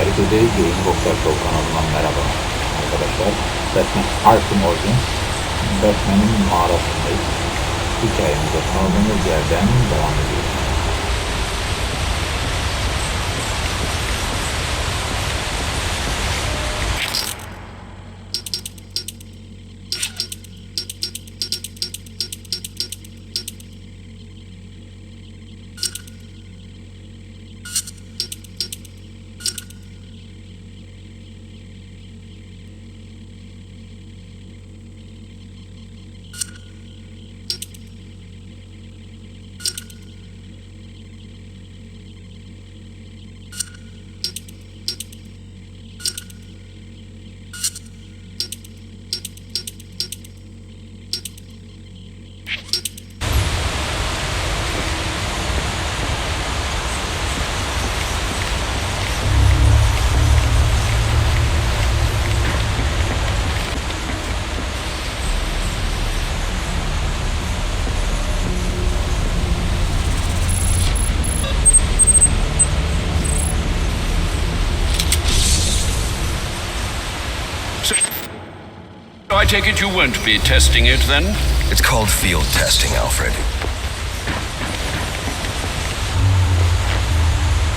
Herkese Yeni Vaka Dosyası kanalından merhaba arkadaşlar. Batman Arkham Origins, Batman'in mağarasındayız. Hikayemize kaldığımız yerden devam ediyoruz. I take it you won't be testing it then? It's called field testing, Alfred.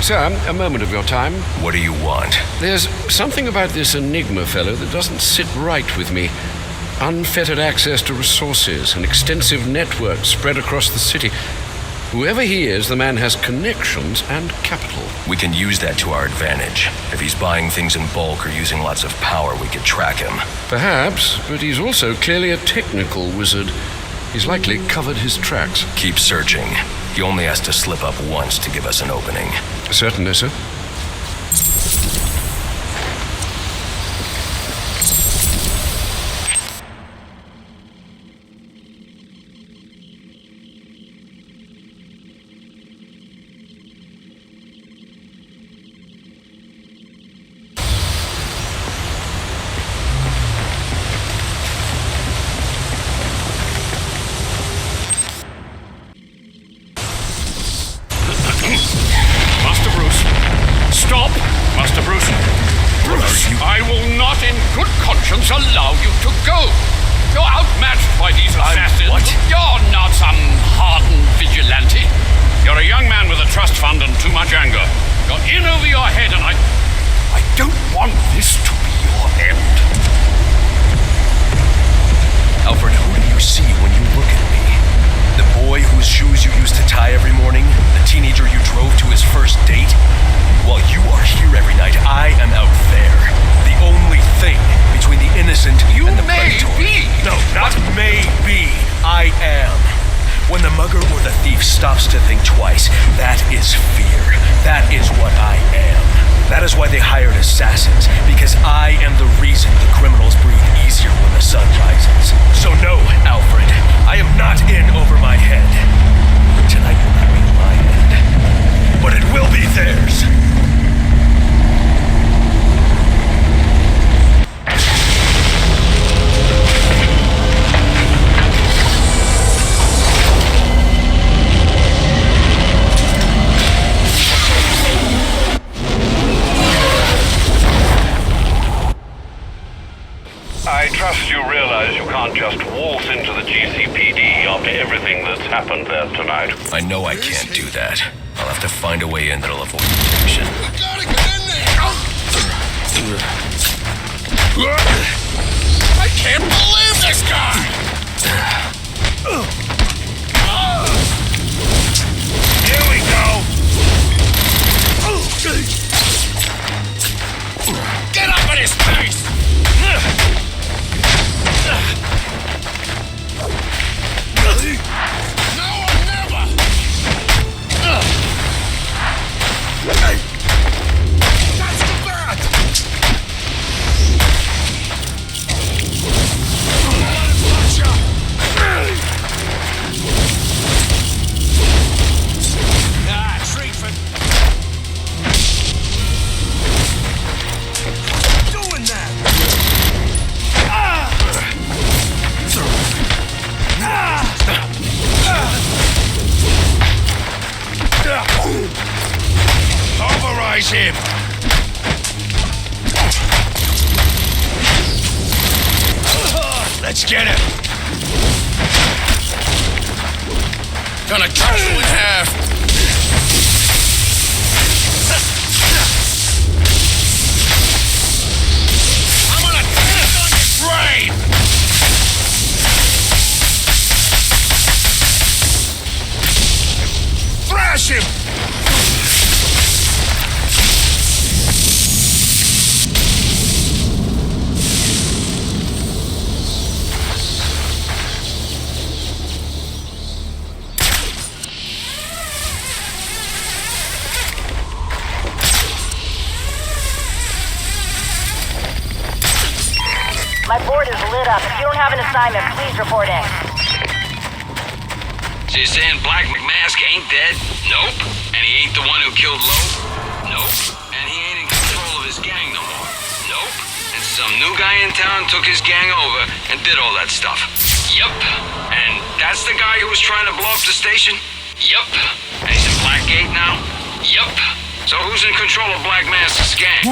Sir, a moment of your time. What do you want? There's something about this Enigma fellow that doesn't sit right with me. Unfettered access to resources, an extensive network spread across the city. Whoever he is, the man has connections and capital. We can use that to our advantage. If he's buying things in bulk or using lots of power, we could track him. Perhaps, but he's also clearly a technical wizard. He's likely covered his tracks. Keep searching. He only has to slip up once to give us an opening. Certainly, sir. Allow you to go. You're outmatched by these assassins. What? You're not some hardened vigilante. You're a young man with a trust fund and too much anger. You're in over your head, and I don't want this to be your end. Alfred, who do you see when you look at me? The boy whose shoes you used to tie every morning? The teenager you drove to his first date? While you are here every night, I am out there. The only thing between the innocent and the predator. Be. No, not maybe. I am. When the mugger or the thief stops to think twice, that is fear. That is what I am. That is why they hired assassins, because I am the reason the criminals breathe easier when the sun rises. So no, Alfred, I am not in over my head. Tonight will not be my end, but it will be theirs. I trust you realize you can't just waltz into the GCPD after everything that's happened there tonight. I know I can't do that. I'll have to find a way in that'll avoid detection. We gotta get in there! I can't believe this guy! Here we go! Get up in his face! No or never! That's the bat! Pulverize him! Let's get him! Gonna cut you in half! I'm gonna dance on your grave! Thrash him! My board is lit up. If you don't have an assignment, please report in. So you're saying Black Mask ain't dead? Nope. And he ain't the one who killed Lowe? Nope. And he ain't in control of his gang no more? Nope. And some new guy in town took his gang over and did all that stuff? Yup. And that's the guy who was trying to blow up the station? Yup. And he's in Blackgate now? Yup. So who's in control of Black Mask's gang?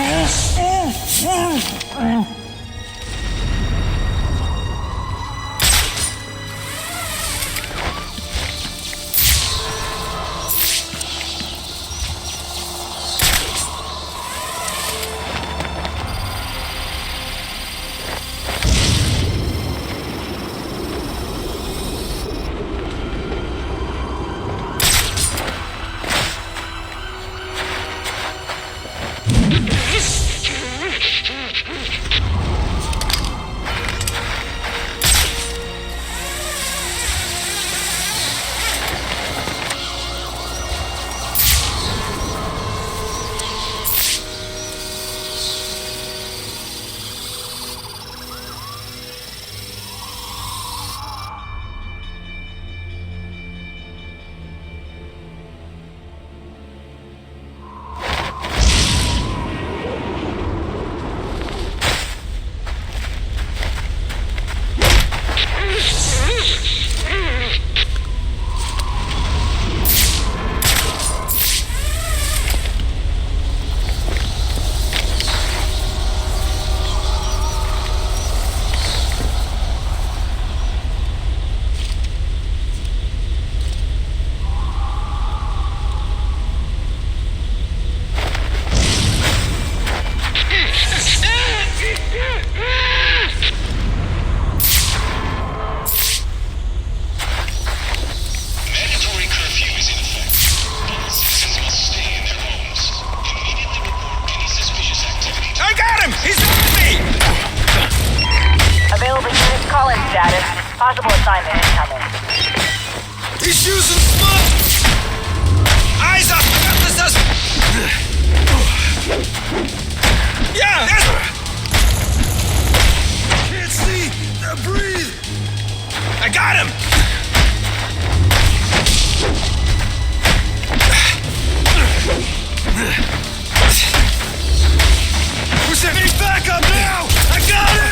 Possible assignment incoming. He's using smoke! Eyes up! I got this as... Yeah! Can't see! Breathe! I got him! We're sending back up now! I got him!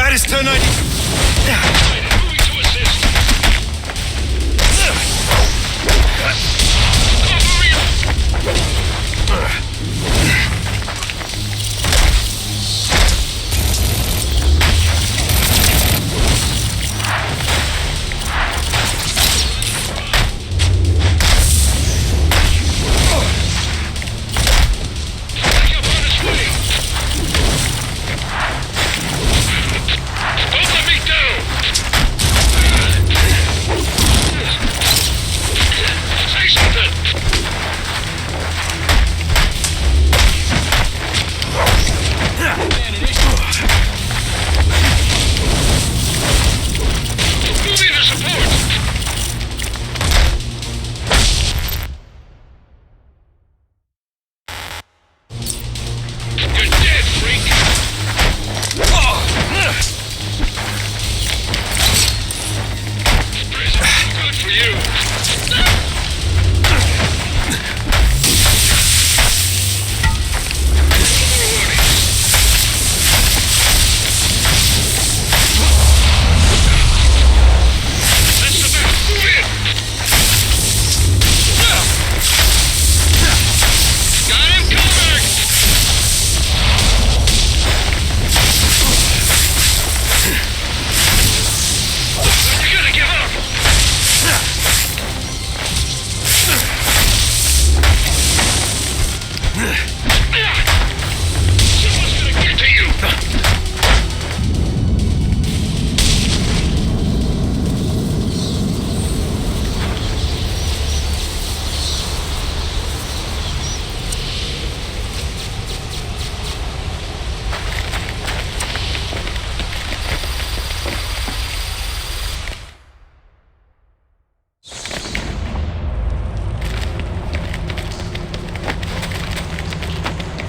That is 1090. Moving to assist.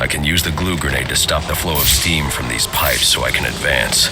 I can use the glue grenade to stop the flow of steam from these pipes so I can advance.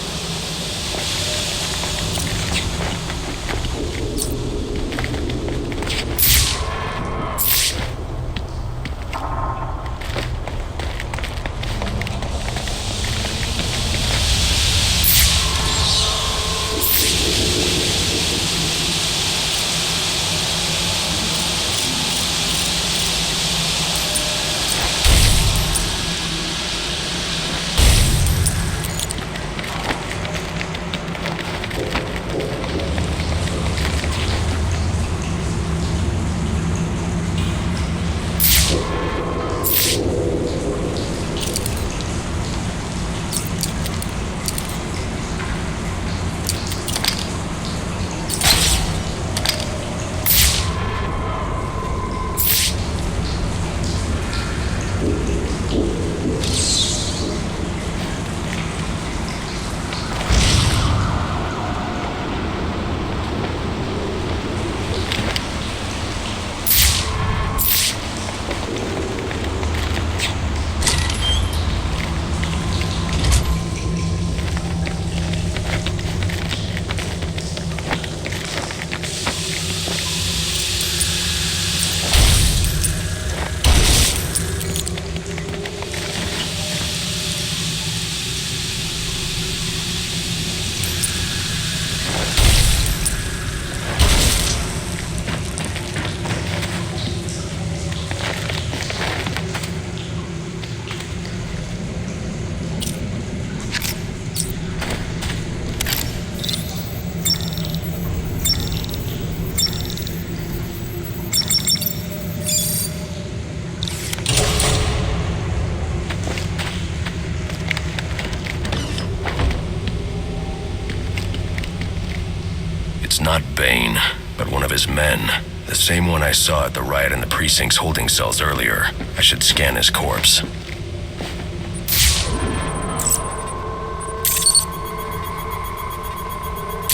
Not Bane, but one of his men. The same one I saw at the riot in the precinct's holding cells earlier. I should scan his corpse.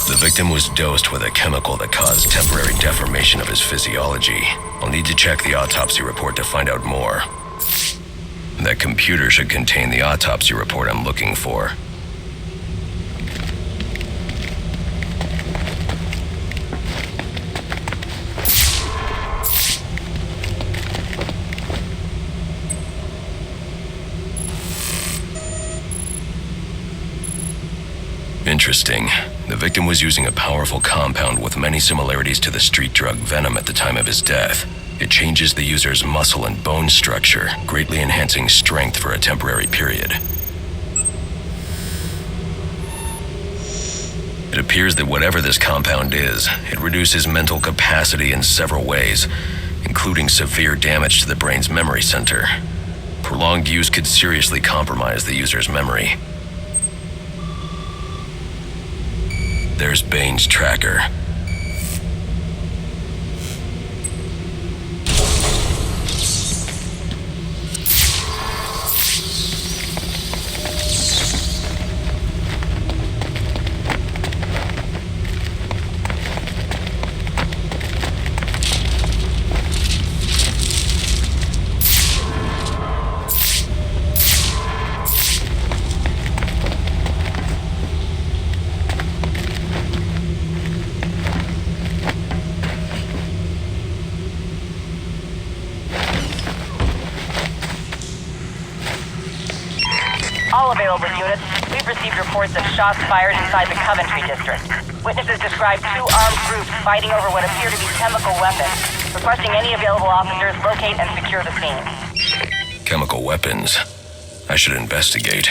The victim was dosed with a chemical that caused temporary deformation of his physiology. I'll need to check the autopsy report to find out more. That computer should contain the autopsy report I'm looking for. Interesting. The victim was using a powerful compound with many similarities to the street drug Venom at the time of his death. It changes the user's muscle and bone structure, greatly enhancing strength for a temporary period. It appears that whatever this compound is, it reduces mental capacity in several ways, including severe damage to the brain's memory center. Prolonged use could seriously compromise the user's memory. There's Bane's tracker. All available units, we've received reports of shots fired inside the Coventry district. Witnesses describe two armed groups fighting over what appear to be chemical weapons. Requesting any available officers locate and secure the scene. Chemical weapons. I should investigate.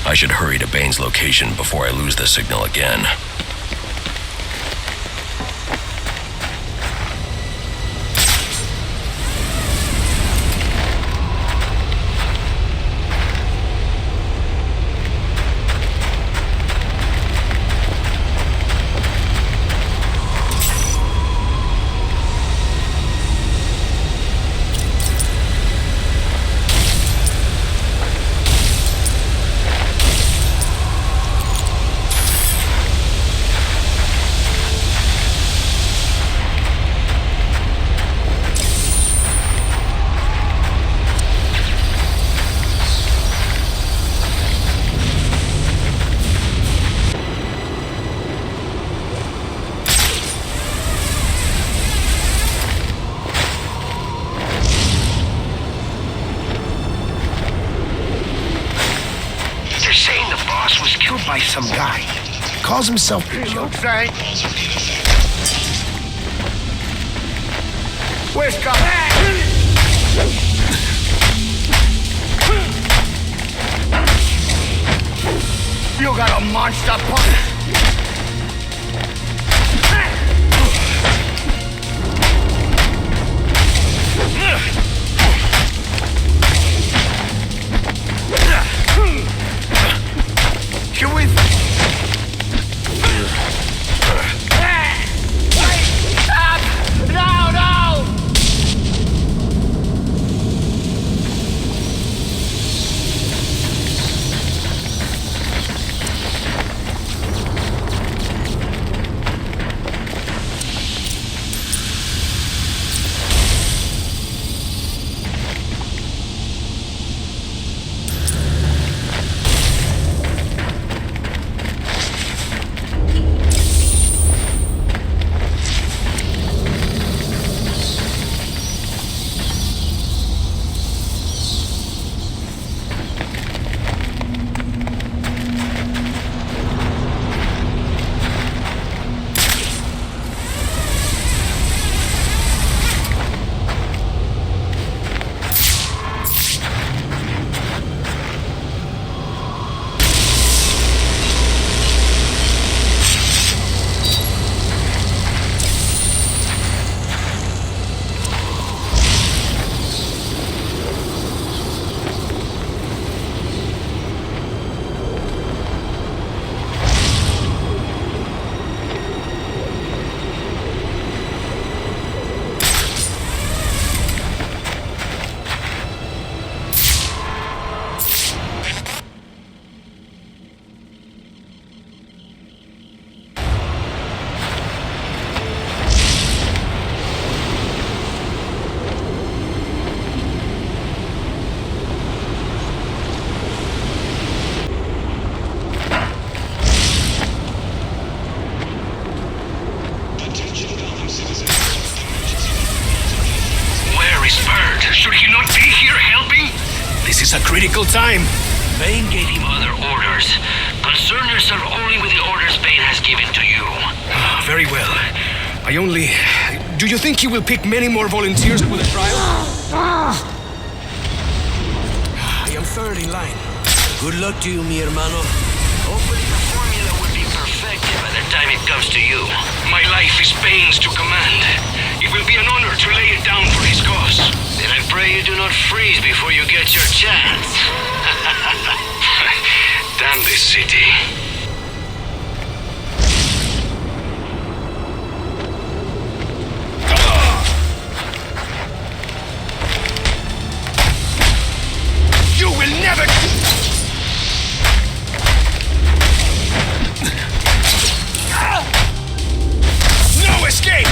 I should hurry to Bane's location before I lose the signal again. By some guy. Calls himself Oktay. Where's you got a monster punch. You with me? Stop! No, no! This is a critical time. Bane gave him other orders. Concern yourself only with the orders Bane has given to you. Very well. Do you think he will pick many more volunteers for the trial? I am third in line. Good luck to you, mi hermano. Hopefully the formula will be perfected by the time it comes to you. My life is Bane's to command. It will be an honor to lay it down for his cause. Then I pray you do not freeze before you get your chance. Damn this city. You will never... No escape!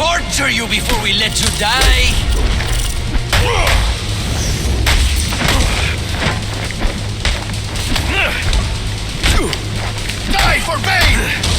torture you before we let you die. Die for Bane!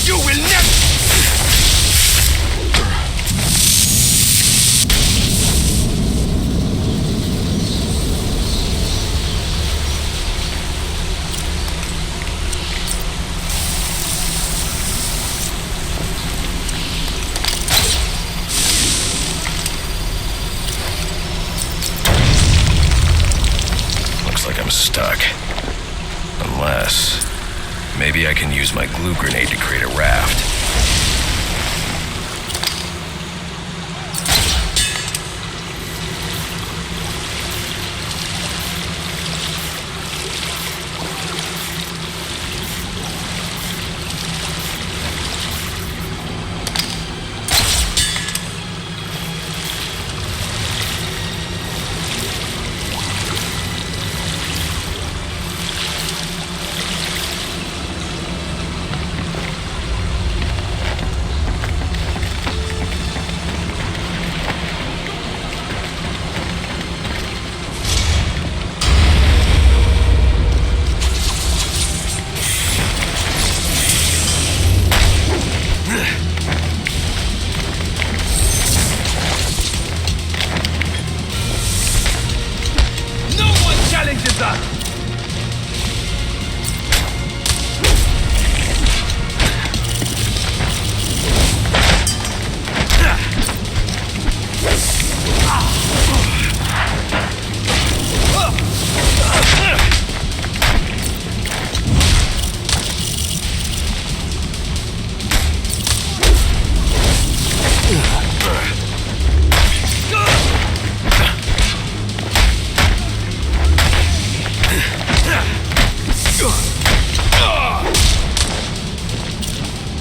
You will never... Looks like I'm stuck. Unless... maybe I can use my glue grenade to create a raft.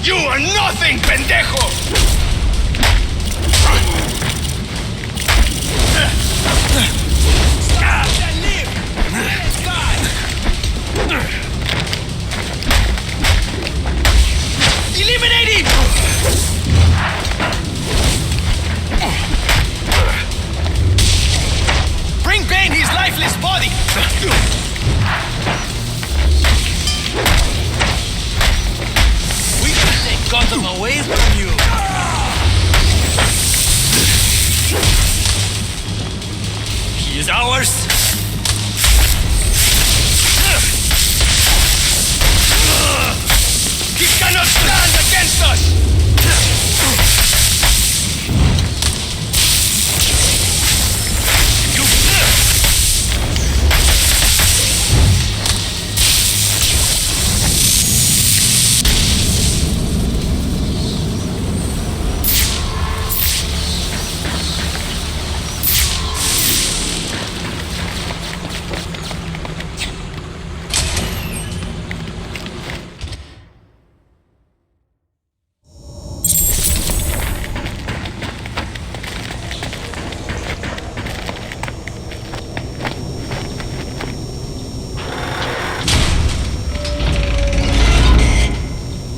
You are nothing, pendejo! Eliminate him! Bring Bane his lifeless body! We should take Gotham away from you. He is ours. He cannot stand against us!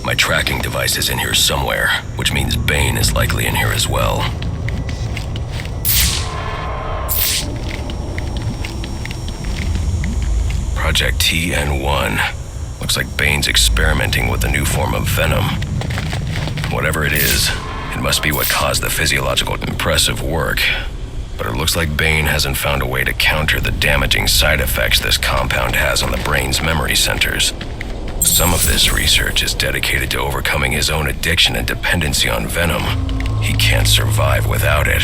My tracking device is in here somewhere, which means Bane is likely in here as well. Project TN1. Looks like Bane's experimenting with a new form of venom. Whatever it is, it must be what caused the physiological impressive work. But it looks like Bane hasn't found a way to counter the damaging side effects this compound has on the brain's memory centers. Some of this research is dedicated to overcoming his own addiction and dependency on venom. He can't survive without it.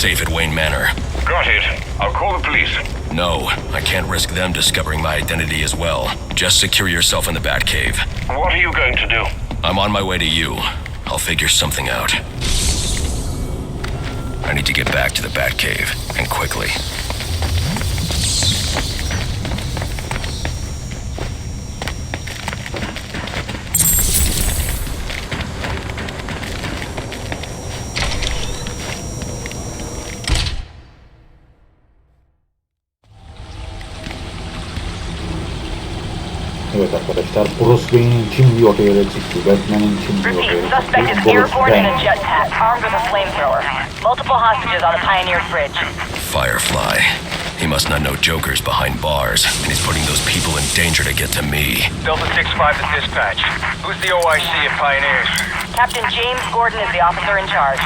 safe at Wayne Manor. Got it. I'll call the police. No, I can't risk them discovering my identity as well. Just secure yourself in the Batcave. What are you going to do? I'm on my way to you. I'll figure something out. I need to get back to the Batcave, and quickly. Evet arkadaşlar, Bruce Wayne'in kimliği ortaya çıktı. Batman'in kimliği ortaya Repeat, suspect is çıktı. airborne in a jetpack, armed with a flamethrower. Multiple hostages on the Pioneer's Bridge. Firefly. He must not know Joker's behind bars, and he's putting those people in danger to get to me. Delta 6-5 to dispatch. Who's the OIC at Pioneers? Captain James Gordon is the officer in charge.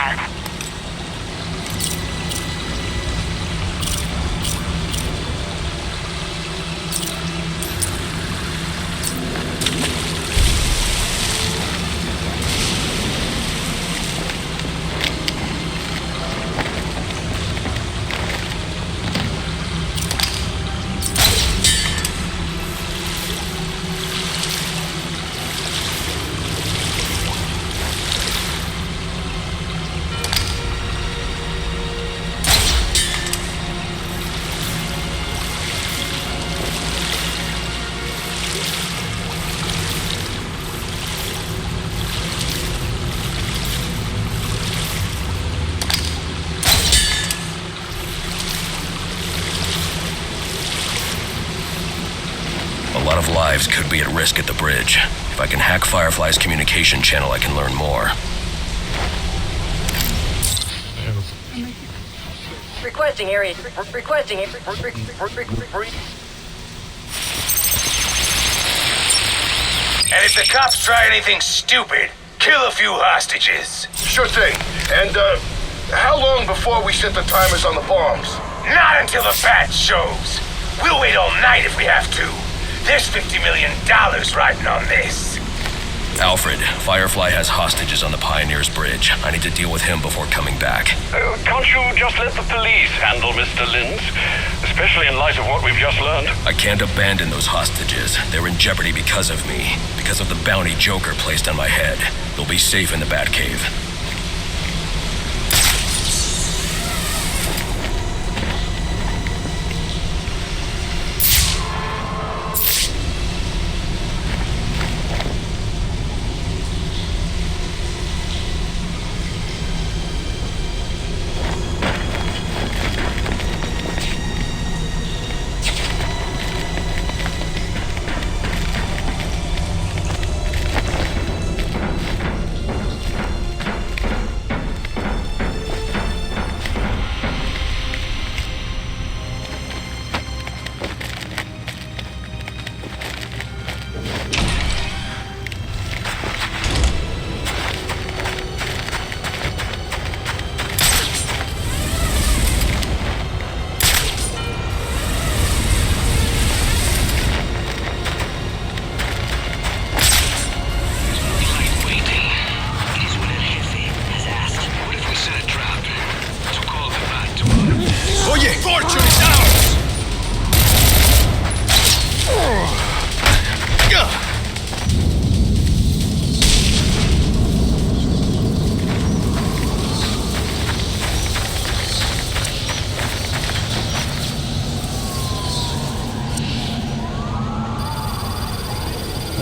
A lot of lives could be at risk at the bridge. If I can hack Firefly's communication channel, I can learn more. Requesting area. Requesting it. And if the cops try anything stupid, kill a few hostages. Sure thing. And, how long before we set the timers on the bombs? Not until the bat shows. We'll wait all night if we have to. There's $50 million riding on this. Alfred, Firefly has hostages on the Pioneer's Bridge. I need to deal with him before coming back. Can't you just let the police handle Mr. Linz? Especially in light of what we've just learned. I can't abandon those hostages. They're in jeopardy because of me. Because of the bounty Joker placed on my head. They'll be safe in the Batcave.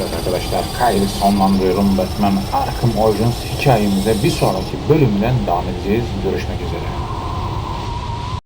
Evet arkadaşlar, kaydı sonlandırıyorum. Batman Arkham Origins hikayemize bir sonraki bölümden devam edeceğiz. Görüşmek üzere.